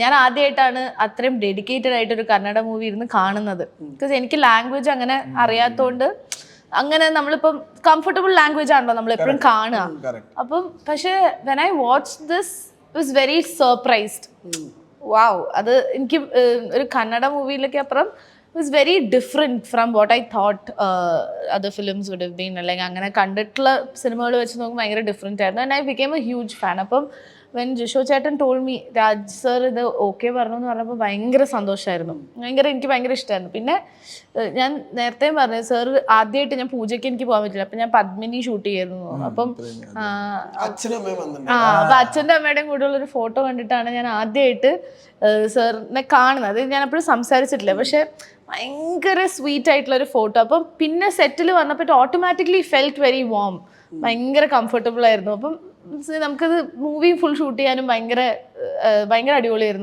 ഞാൻ ആദ്യമായിട്ടാണ് അത്രയും ഡെഡിക്കേറ്റഡ് ആയിട്ട് ഒരു കന്നഡ മൂവി ഇരുന്ന് കാണുന്നത്. ബിക്കോസ് എനിക്ക് ലാംഗ്വേജ് അങ്ങനെ അറിയാത്തതുകൊണ്ട് അങ്ങനെ നമ്മളിപ്പം കംഫർട്ടബിൾ ലാംഗ്വേജ് ആണല്ലോ നമ്മൾ എപ്പോഴും കാണുക. അപ്പം പക്ഷെ when I watch this was very surprised. Wow, അത് എനിക്ക് ഒരു കന്നഡ മൂവിയിലൊക്കെ അപ്പുറം was very different from what I thought other films would have been. അല്ലെങ്കിൽ അങ്ങനെ കണ്ടിട്ടുള്ള സിനിമകൾ വെച്ച് നോക്കുമ്പോൾ ഭയങ്കര ഡിഫറെൻ്റ് ആയിരുന്നു. And I became a huge fan. അപ്പം വെൻ ജിഷോ ചേട്ടൻ ടോൾഡ് മീ രാജ് സർ ഇത് ഓക്കെ പറഞ്ഞു എന്ന് പറഞ്ഞപ്പോൾ ഭയങ്കര സന്തോഷമായിരുന്നു. എനിക്ക് ഭയങ്കര ഇഷ്ടമായിരുന്നു. പിന്നെ ഞാൻ നേരത്തെയും പറഞ്ഞു സർ ആദ്യമായിട്ട് ഞാൻ പൂജയ്ക്ക് എനിക്ക് പോകാൻ പറ്റില്ല. അപ്പം ഞാൻ പദ്മിനി ഷൂട്ട് ചെയ്യായിരുന്നു. അപ്പം അപ്പം അച്ഛൻ്റെ അമ്മയുടെയും കൂടെയുള്ള ഒരു ഫോട്ടോ കണ്ടിട്ടാണ് ഞാൻ ആദ്യമായിട്ട് സാറിനെ കാണുന്നത്. അത് ഞാൻ എപ്പോഴും സംസാരിച്ചിട്ടില്ല. പക്ഷെ ഭയങ്കര സ്വീറ്റ് ആയിട്ടുള്ള ഒരു ഫോട്ടോ. അപ്പം പിന്നെ സെറ്റിൽ വന്നപ്പോൾ ഓട്ടോമാറ്റിക്കലി ഫെൽറ്റ് വെരി വാം. ഭയങ്കര കംഫർട്ടബിൾ ആയിരുന്നു. അപ്പം നമുക്കത് മൂവി ഫുൾ ഷൂട്ട് ചെയ്യാനും ഭയങ്കര അടിപൊളിയായിരുന്നു.